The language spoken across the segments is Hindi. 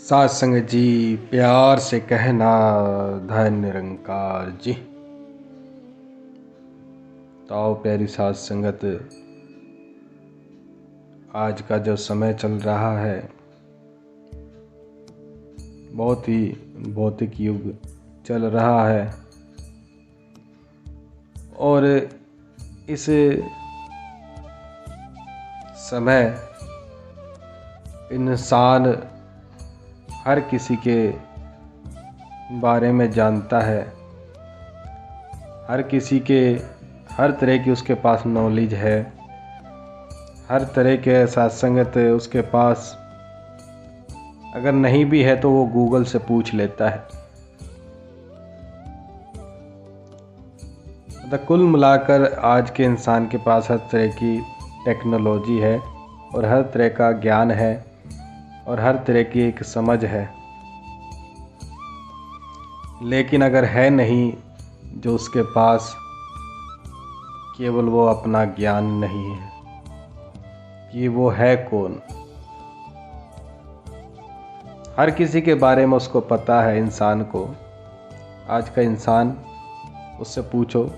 साध संगत जी, प्यार से कहना धन निरंकार जी। तो आओ प्यारी साध संगत, आज का जो समय चल रहा है बहुत ही भौतिक युग चल रहा है और इस समय इंसान हर किसी के बारे में जानता है, हर किसी के हर तरह की उसके पास नॉलेज है, हर तरह के साथ संगत उसके पास अगर नहीं भी है तो वो गूगल से पूछ लेता है। मतलब कुल मिलाकर आज के इंसान के पास हर तरह की टेक्नोलॉजी है और हर तरह का ज्ञान है और हर तरह की एक समझ है, लेकिन अगर है नहीं जो उसके पास केवल वो अपना ज्ञान नहीं है कि वो है कौन। हर किसी के बारे में उसको पता है इंसान को। आज का इंसान, उससे पूछो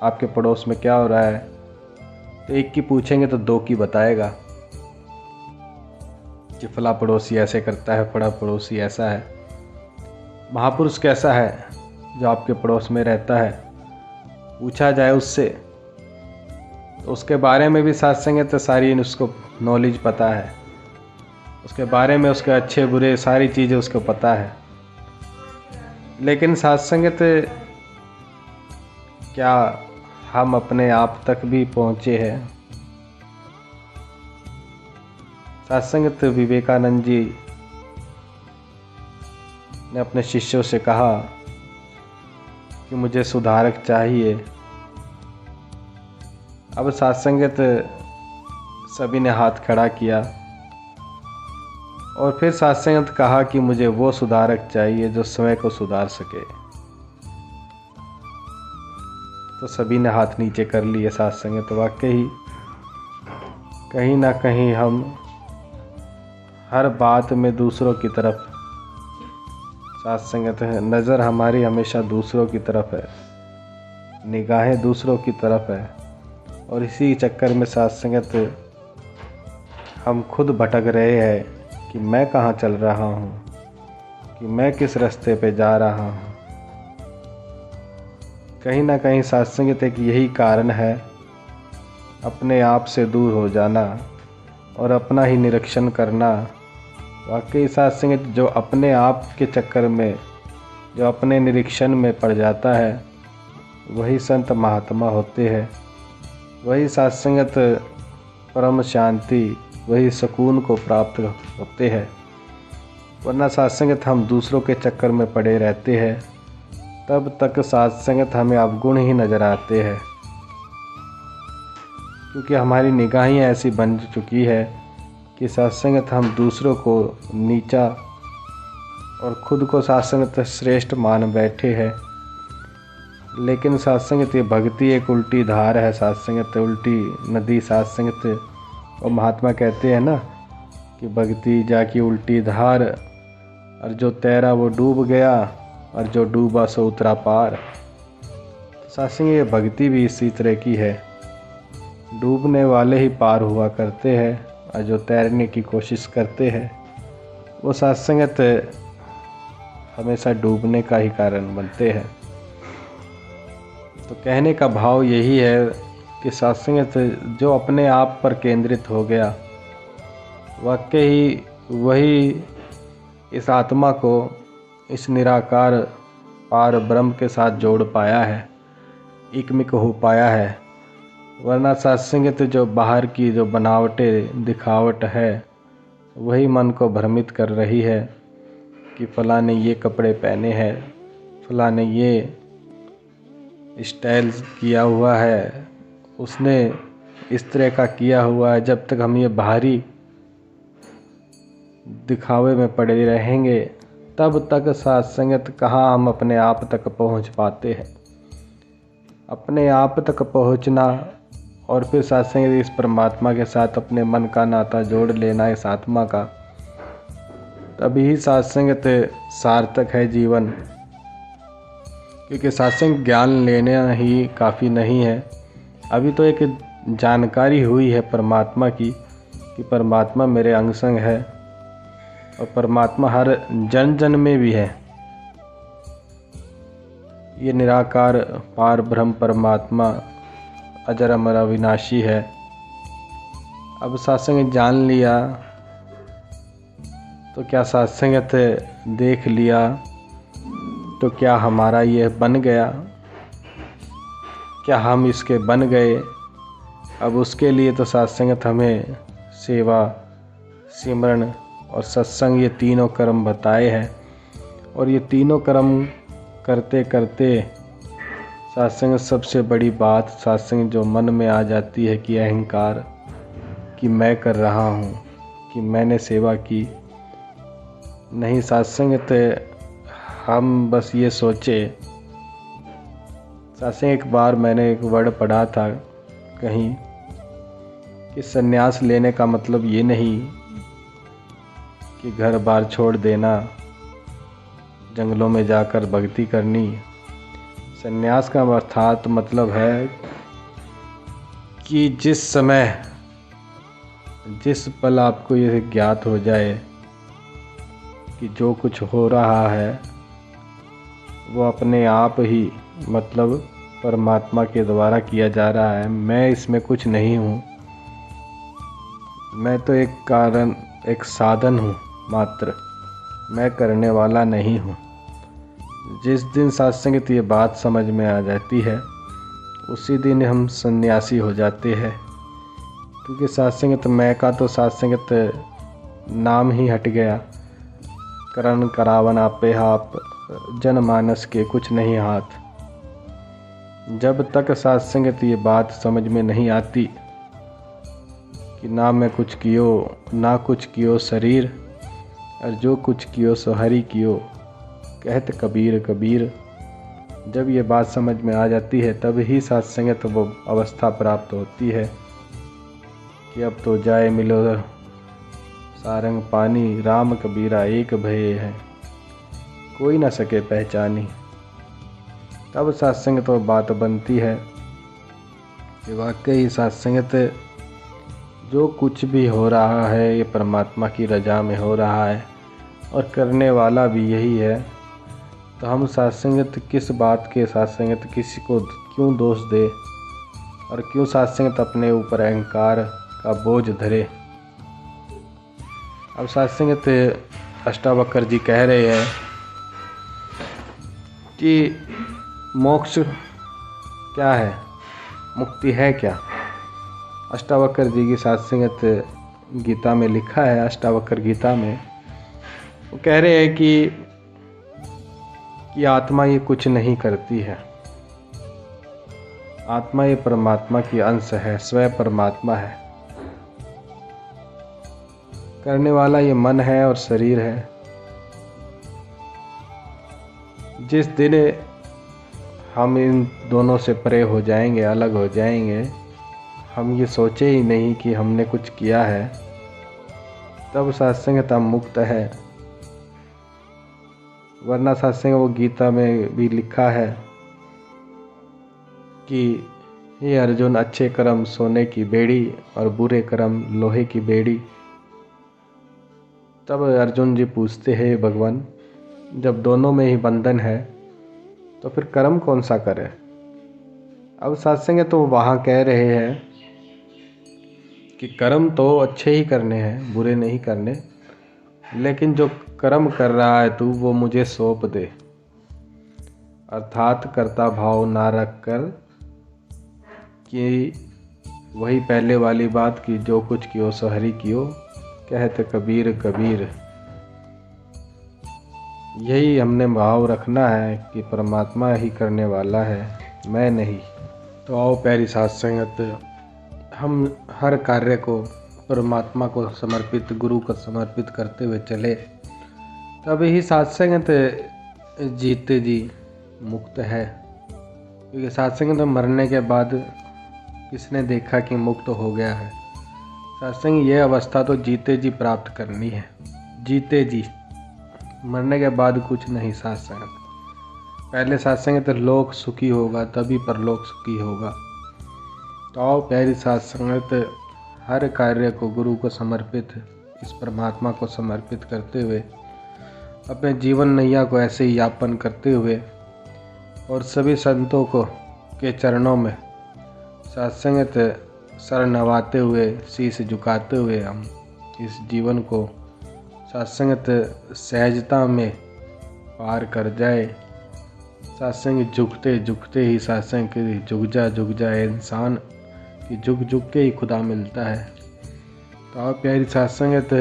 आपके पड़ोस में क्या हो रहा है तो एक की पूछेंगे तो दो की बताएगा कि फला पड़ोसी ऐसे करता है, फला पड़ोसी ऐसा है। महापुरुष कैसा है जो आपके पड़ोस में रहता है, पूछा जाए उससे तो उसके बारे में भी साथ संगत तो सारी उसको नॉलेज पता है, उसके बारे में उसके अच्छे बुरे सारी चीज़ें उसको पता है। लेकिन साथ संगत क्या हम अपने आप तक भी पहुँचे हैं? साथ संगत विवेकानंद जी ने अपने शिष्यों से कहा कि मुझे सुधारक चाहिए। अब साथ संगत सभी ने हाथ खड़ा किया और फिर साथ संगत कहा कि मुझे वो सुधारक चाहिए जो स्वयं को सुधार सके। तो सभी ने हाथ नीचे कर लिए। साथ संगत वाकई कहीं ना कहीं हम हर बात में दूसरों की तरफ, साथ संगत है, नज़र हमारी हमेशा दूसरों की तरफ है, निगाहें दूसरों की तरफ है और इसी चक्कर में साथ संगत हम खुद भटक रहे हैं कि मैं कहाँ चल रहा हूँ, कि मैं किस रास्ते पे जा रहा हूँ। कहीं ना कहीं साथ संगत एक यही कारण है अपने आप से दूर हो जाना और अपना ही निरीक्षण करना। वाकई साथ संगत जो अपने आप के चक्कर में, जो अपने निरीक्षण में पड़ जाता है वही संत महात्मा होते हैं, वही साथ संगत परम शांति, वही सुकून को प्राप्त होते हैं। वरना साथ संगत हम दूसरों के चक्कर में पड़े रहते हैं, तब तक साथ संगत हमें अवगुण ही नज़र आते हैं, क्योंकि हमारी निगाहें ऐसी बन चुकी है कि साथ संगत हम दूसरों को नीचा और खुद को साथ संगत श्रेष्ठ मान बैठे हैं। लेकिन साथ संगत ये भक्ति एक उल्टी धार है, साथ संगत उल्टी नदी। साथ संगत और महात्मा कहते हैं ना कि भक्ति जाकी उल्टी धार, और जो तैरा वो डूब गया और जो डूबा सो उतरा पार। साथ संगत ये भक्ति भी इसी तरह की है, डूबने वाले ही पार हुआ करते हैं और जो तैरने की कोशिश करते हैं वो साथ संगत हमेशा डूबने का ही कारण बनते हैं। तो कहने का भाव यही है कि साथ संगत जो अपने आप पर केंद्रित हो गया, वाकई वही इस आत्मा को इस निराकार पार ब्रह्म के साथ जोड़ पाया है, एकमिक हो पाया है। वरना साथ संगत जो बाहर की जो बनावटें दिखावट है वही मन को भ्रमित कर रही है कि फलां ने ये कपड़े पहने हैं, फलां ने ये स्टाइल किया हुआ है, उसने इस तरह का किया हुआ है। जब तक हम ये बाहरी दिखावे में पड़े रहेंगे तब तक साथ संगत कहाँ हम अपने आप तक पहुँच पाते हैं। अपने आप तक पहुँचना और फिर साथ संगत इस परमात्मा के साथ अपने मन का नाता जोड़ लेना, इस आत्मा का, तभी सत्संग सार्थक है जीवन, क्योंकि सत्संग ज्ञान लेना ही काफ़ी नहीं है। अभी तो एक जानकारी हुई है परमात्मा की कि परमात्मा मेरे अंग संग है और परमात्मा हर जन जन में भी है। ये निराकार पार ब्रह्म परमात्मा अजर अमर अविनाशी है। अब सत्संग जान लिया तो क्या सत्संगत देख लिया तो क्या हमारा ये बन गया, क्या हम इसके बन गए? अब उसके लिए तो सत्संगत हमें सेवा, सिमरन और सत्संग ये तीनों कर्म बताए हैं। और ये तीनों कर्म करते करते सत्संग सबसे बड़ी बात, सत्संग जो मन में आ जाती है कि अहंकार कि मैं कर रहा हूँ, कि मैंने सेवा की नहीं। सत्संग हम बस ये सोचे। सत्संग एक बार मैंने एक वर्ड पढ़ा था कहीं कि संन्यास लेने का मतलब ये नहीं कि घर बार छोड़ देना, जंगलों में जाकर भक्ति करनी। संन्यास का अर्थात मतलब है कि जिस समय जिस पल आपको ये ज्ञात हो जाए कि जो कुछ हो रहा है वो अपने आप ही, मतलब परमात्मा के द्वारा किया जा रहा है, मैं इसमें कुछ नहीं हूँ, मैं तो एक कारण, एक साधन हूँ मात्र, मैं करने वाला नहीं हूँ। जिस दिन सत्संग ये बात समझ में आ जाती है उसी दिन हम सन्यासी हो जाते हैं, क्योंकि सत्संग मैं का तो सत्संग नाम ही हट गया। करण करावन आपे आप, जनमानस के कुछ नहीं हाथ। जब तक सत्संग ये बात समझ में नहीं आती कि ना मैं कुछ कियो ना कुछ कियो शरीर, और जो कुछ कियो सो हरि कियो, कहत कबीर कबीर। जब ये बात समझ में आ जाती है तब ही सत्संग वो अवस्था प्राप्त होती है कि अब तो जाए मिलो सारंग पानी, राम कबीरा एक भये है, कोई न सके पहचानी। तब सत्संग तो बात बनती है कि वाकई सत्संग जो कुछ भी हो रहा है ये परमात्मा की रजा में हो रहा है और करने वाला भी यही है। तो हम सत्संग किस बात के सत्संग किसी को क्यों दोष दे और क्यों सत्संग अपने ऊपर अहंकार का बोझ धरे। अब सत्संग अष्टावक्र जी कह रहे हैं कि मोक्ष क्या है, मुक्ति है क्या। अष्टावक्र जी की सत्संगत गीता में लिखा है, अष्टावक्र गीता में वो कह रहे हैं कि आत्मा ये कुछ नहीं करती है, आत्मा ये परमात्मा की अंश है, स्वयं परमात्मा है। करने वाला ये मन है और शरीर है। जिस दिन हम इन दोनों से परे हो जाएंगे, अलग हो जाएंगे, हम ये सोचे ही नहीं कि हमने कुछ किया है, तब सत्संग मुक्त है। वरना सत्संग वो गीता में भी लिखा है कि ये अर्जुन, अच्छे कर्म सोने की बेड़ी और बुरे कर्म लोहे की बेड़ी। तब अर्जुन जी पूछते हैं, भगवान जब दोनों में ही बंधन है तो फिर कर्म कौन सा करे। अब सत्संग तो वहाँ कह रहे हैं कि कर्म तो अच्छे ही करने हैं, बुरे नहीं करने, लेकिन जो कर्म कर रहा है तू वो मुझे सौंप दे। अर्थात कर्ता भाव ना रख कर कि वही पहले वाली बात कि जो कुछ कियो सो हरि कियो, कहते कबीर कबीर। यही हमने भाव रखना है कि परमात्मा ही करने वाला है, मैं नहीं। तो आओ प्यारी साथ संगत, हम हर कार्य को परमात्मा को समर्पित, गुरु को समर्पित करते हुए चले, तभी ही सत्संग जीते जी मुक्त है। क्योंकि सत्संग तो मरने के बाद किसने देखा कि मुक्त हो गया है। सत्संग ये अवस्था तो जीते जी प्राप्त करनी है, जीते जी। मरने के बाद कुछ नहीं साथ संगत। पहले साथ संगत लोक सुखी होगा, तभी परलोक सुखी होगा। तो आओ प्यारी साथ संगत, हर कार्य को गुरु को समर्पित, इस परमात्मा को समर्पित करते हुए अपने जीवन नैया को ऐसे ही यापन करते हुए और सभी संतों को के चरणों में सत्संगत सर नवाते हुए, शीश झुकाते हुए हम इस जीवन को सत्संगत सहजता में पार कर जाए। सत्संग झुकते झुकते ही सत्संग की झुक जा इंसान कि झुक के ही खुदा मिलता है। तो आप प्यारी सत्संगत,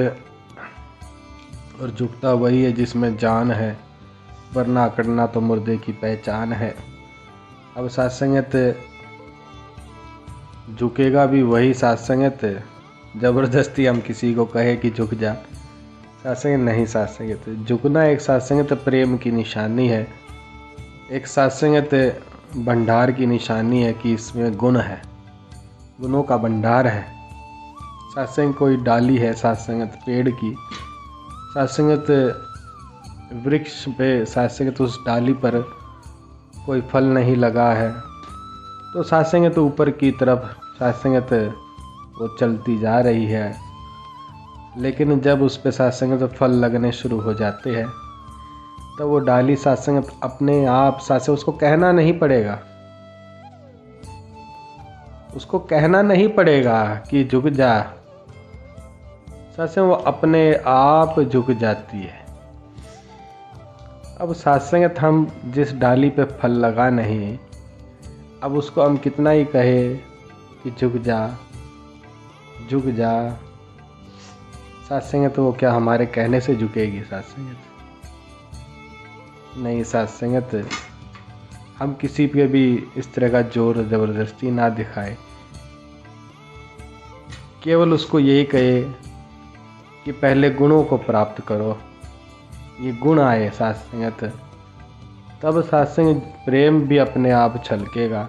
और झुकता वही है जिसमें जान है, वरना करना तो मुर्दे की पहचान है। अब सत्संगत झुकेगा भी वही सत्संगत, जबरदस्ती हम किसी को कहे कि झुक जा, सत्संगत नहीं। सत्संगत झुकना एक सत्संगत प्रेम की निशानी है, एक सत्संगत भंडार की निशानी है कि इसमें गुण है, गुणों का भंडार है। सत्संग कोई डाली है सत्संगत पेड़ की, सत्संगत वृक्ष पे, सत्संगत उस डाली पर कोई फल नहीं लगा है, तो सत्संगत ऊपर की तरफ सत्संगत वो चलती जा रही है। लेकिन जब उस पे सत्संगत फल लगने शुरू हो जाते हैं तो वो डाली सत्संगत अपने आप सत्संग, उसको कहना नहीं पड़ेगा, उसको कहना नहीं पड़ेगा कि झुक जा, सत्संग वो अपने आप झुक जाती है। अब सत्संगत हम जिस डाली पे फल लगा नहीं, अब उसको हम कितना ही कहे कि झुक जा झुक जा, सत्संगत वो क्या हमारे कहने से झुकेगी? सत्संगत नहीं। सत्संगत हम किसी पे भी इस तरह का जोर ज़बरदस्ती ना दिखाए, केवल उसको यही कहे कि पहले गुणों को प्राप्त करो, ये गुण आए सत्संगत, तब सत्संग प्रेम भी अपने आप छलकेगा,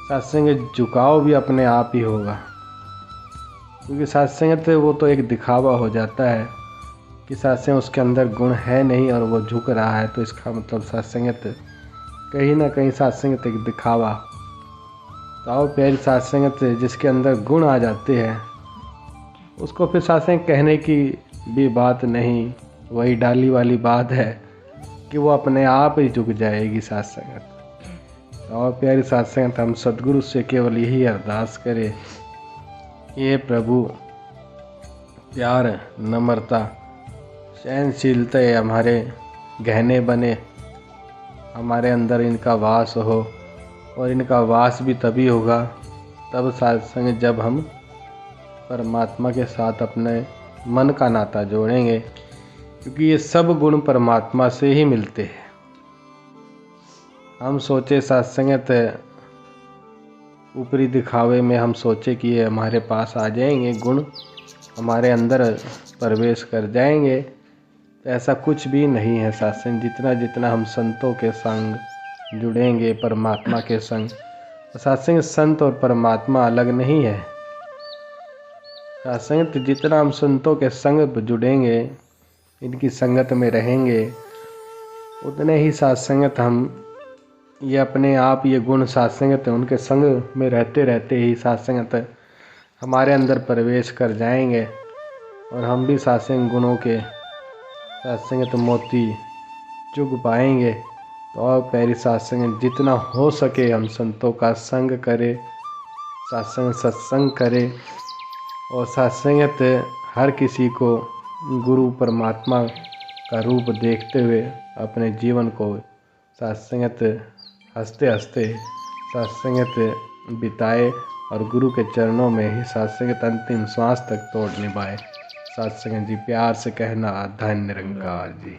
सत्संग झुकाव भी अपने आप ही होगा। क्योंकि सत्संगत वो तो एक दिखावा हो जाता है कि सत्संग उसके अंदर गुण है नहीं और वो झुक रहा है, तो इसका मतलब सत्संगत कहीं ना कहीं सत्संगत एक दिखावा। तो आओ प्यारी सत्संगत, जिसके अंदर गुण आ जाते हैं उसको फिर सत्संग कहने की भी बात नहीं, वही डाली वाली बात है कि वो अपने आप ही झुक जाएगी सत्संगत। और प्यारी सत्संगत, हम सद्गुरु से केवल यही अरदास करें, ये प्रभु प्यार, नम्रता, सहनशीलता हमारे गहने बने, हमारे अंदर इनका वास हो, और इनका वास भी तभी होगा तब सत्संग जब हम परमात्मा के साथ अपने मन का नाता जोड़ेंगे, क्योंकि ये सब गुण परमात्मा से ही मिलते हैं। हम सोचे सत्संगत ऊपरी दिखावे में, हम सोचे कि ये हमारे पास आ जाएंगे, गुण हमारे अंदर प्रवेश कर जाएंगे, तो ऐसा कुछ भी नहीं है। सत्संग जितना जितना हम संतों के संग जुड़ेंगे, परमात्मा के संग, सत्संग संत और परमात्मा अलग नहीं है। सत्संग जितना हम संतों के संग जुड़ेंगे, इनकी संगत में रहेंगे, उतने ही सत्संगत हम ये अपने आप ये गुण सत्संगत उनके संग में रहते रहते ही सत्संगत हमारे अंदर प्रवेश कर जाएंगे, और हम भी सत्संग गुणों के सत्संगत मोती चुग पाएंगे। तो और प्यारी सत्संग, जितना हो सके हम संतों का संग करें, सत्संग करें, और सत्संगत हर किसी को गुरु परमात्मा का रूप देखते हुए अपने जीवन को सत्संगत हंसते हंसते सत्संगत बिताए, और गुरु के चरणों में ही सत्संगत अंतिम श्वास तक तोड़ निभाए। सत्संग जी प्यार से कहना, धन्य निरंकार जी।